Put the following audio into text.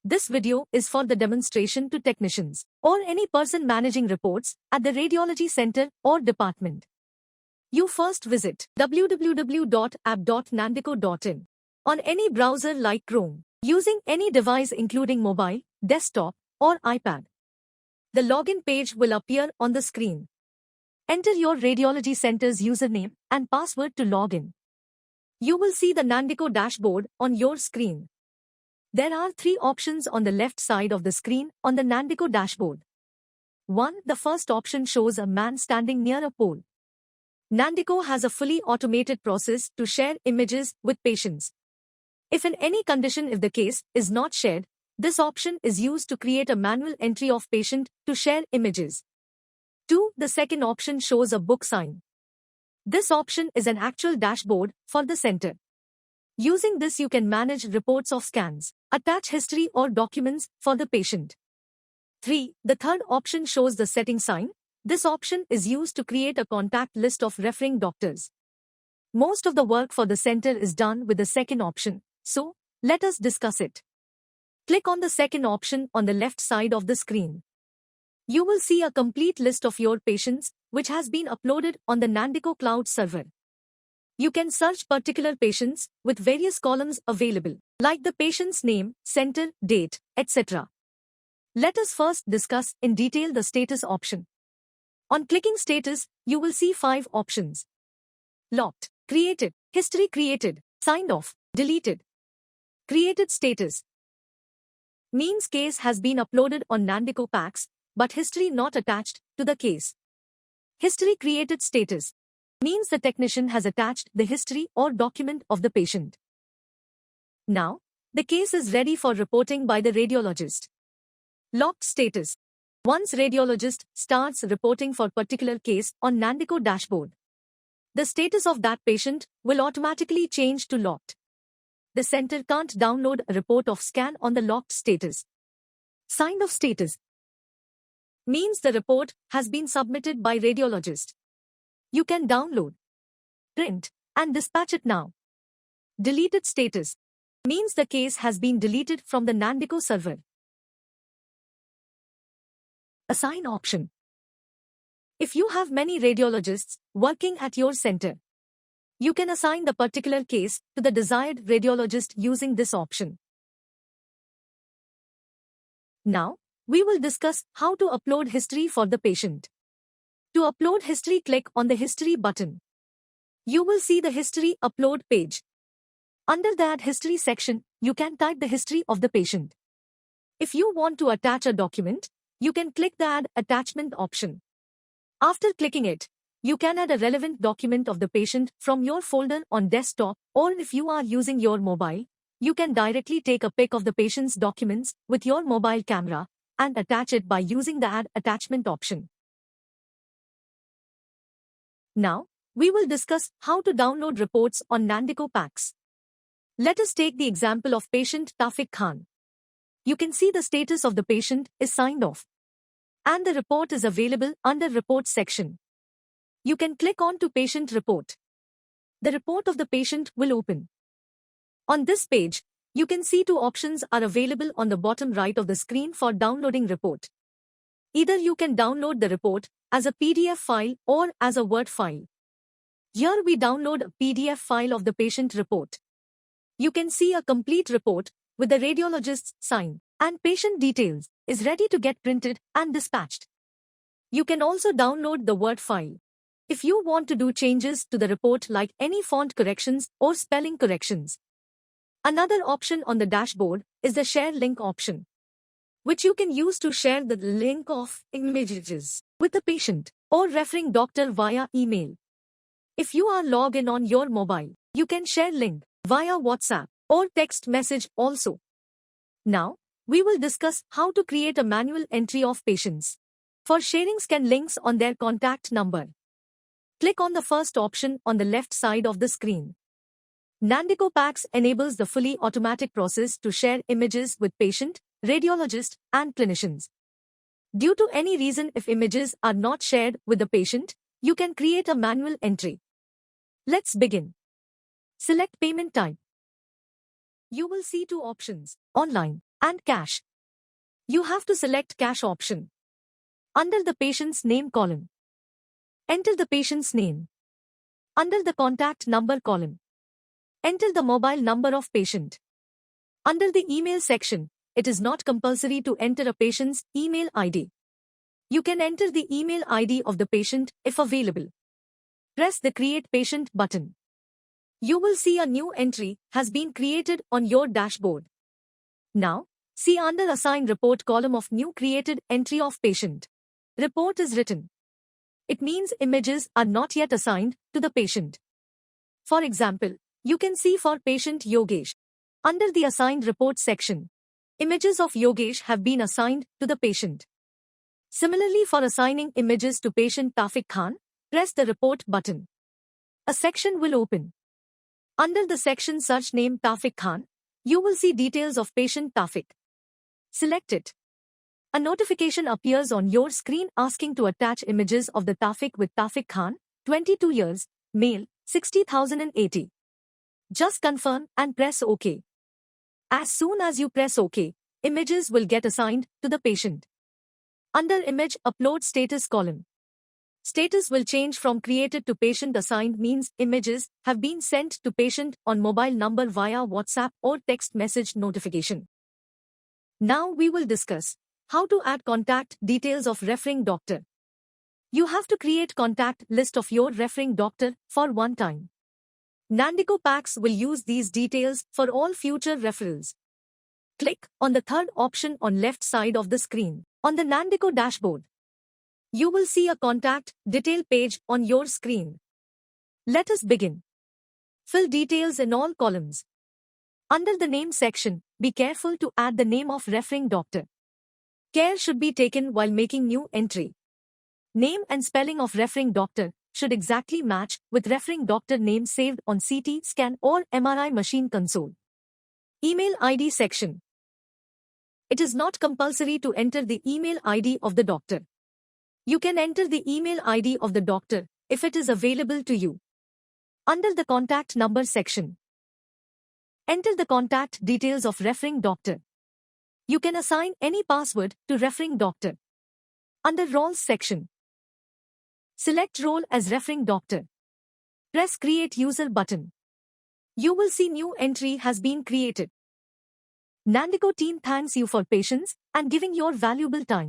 This video is for the demonstration to technicians or any person managing reports at the radiology center or department. You first visit www.app.nandico.in on any browser like Chrome, using any device including mobile, desktop, or iPad. The login page will appear on the screen. Enter your radiology center's username and password to log in. You will see the Nandico dashboard on your screen. There are three options on the left side of the screen on the Nandico dashboard. 1. The first option shows a man standing near a pole. Nandico has a fully automated process to share images with patients. If in any condition if the case is not shared, this option is used to create a manual entry of patient to share images. 2. The second option shows a book sign. This option is an actual dashboard for the center. Using this you can manage reports of scans, attach history or documents for the patient. 3. The third option shows the setting sign. This option is used to create a contact list of referring doctors. Most of the work for the center is done with the second option, so let us discuss it. Click on the second option on the left side of the screen. You will see a complete list of your patients which has been uploaded on the Nandico Cloud server. You can search particular patients with various columns available, like the patient's name, center, date, etc. Let us first discuss in detail the status option. On clicking status, you will see 5 options. Locked, created, history created, signed off, deleted. Created status means case has been uploaded on Nandico PACS, but history not attached to the case. History created status means the technician has attached the history or document of the patient. Now, the case is ready for reporting by the radiologist. Locked status. Once radiologist starts reporting for particular case on Nandico dashboard, the status of that patient will automatically change to locked. The center can't download a report of scan on the locked status. Signed off status means the report has been submitted by radiologist. You can download, print, and dispatch it now. Deleted status means the case has been deleted from the Nandico server. Assign option. If you have many radiologists working at your center, you can assign the particular case to the desired radiologist using this option. Now, we will discuss how to upload history for the patient. To upload history, click on the History button. You will see the History Upload page. Under the Add History section, you can type the history of the patient. If you want to attach a document, you can click the Add Attachment option. After clicking it, you can add a relevant document of the patient from your folder on desktop, or if you are using your mobile, you can directly take a pic of the patient's documents with your mobile camera and attach it by using the Add Attachment option. Now, we will discuss how to download reports on Nandico PACS. Let us take the example of patient Tawfiq Khan. You can see the status of the patient is signed off, and the report is available under Report section. You can click on to Patient Report. The report of the patient will open. On this page, you can see 2 options are available on the bottom right of the screen for downloading report. Either you can download the report as a PDF file or as a Word file. Here we download a PDF file of the patient report. You can see a complete report with the radiologist's sign and patient details is ready to get printed and dispatched. You can also download the Word file if you want to do changes to the report like any font corrections or spelling corrections. Another option on the dashboard is the Share Link option, which you can use to share the link of images with the patient or referring doctor via email. If you are logged in on your mobile, you can share link via WhatsApp or text message also. Now, we will discuss how to create a manual entry of patients for sharing scan links on their contact number. Click on the first option on the left side of the screen. Nandico PACS enables the fully automatic process to share images with patient, radiologist, and clinicians. Due to any reason if images are not shared with the patient, you can create a manual entry. Let's begin. Select payment type. You will see 2 options, online and cash. You have to select cash option. Under the patient's name column, enter the patient's name. Under the contact number column, enter the mobile number of patient. Under the email section, it is not compulsory to enter a patient's email ID. You can enter the email ID of the patient if available. Press the Create Patient button. You will see a new entry has been created on your dashboard. Now, see under Assign Report column of new created entry of patient. Report is written. It means images are not yet assigned to the patient. For example, you can see for patient Yogesh. Under the Assigned Report section, images of Yogesh have been assigned to the patient. Similarly, for assigning images to patient Tawfiq Khan, press the Report button. A section will open. Under the section Search Name Tawfiq Khan, you will see details of patient Tawfiq. Select it. A notification appears on your screen asking to attach images of the Tawfiq with Tawfiq Khan, 22 years, male, 60,080. Just confirm and press OK. As soon as you press OK, images will get assigned to the patient. Under Image Upload Status column, status will change from created to patient assigned means images have been sent to patient on mobile number via WhatsApp or text message notification. Now we will discuss how to add contact details of referring doctor. You have to create contact list of your referring doctor for one time. Nandico Packs will use these details for all future referrals. Click on the third option on left side of the screen. On the Nandico dashboard, you will see a contact detail page on your screen. Let us begin. Fill details in all columns. Under the name section, be careful to add the name of referring doctor. Care should be taken while making new entry. Name and spelling of referring doctor should exactly match with referring doctor name saved on CT scan or MRI machine console. Email ID section. It is not compulsory to enter the email ID of the doctor. You can enter the email ID of the doctor if it is available to you. Under the contact number section, enter the contact details of referring doctor. You can assign any password to referring doctor. Under roles section, select role as referring doctor. Press Create User button. You will see new entry has been created. Nandico team thanks you for patience and giving your valuable time.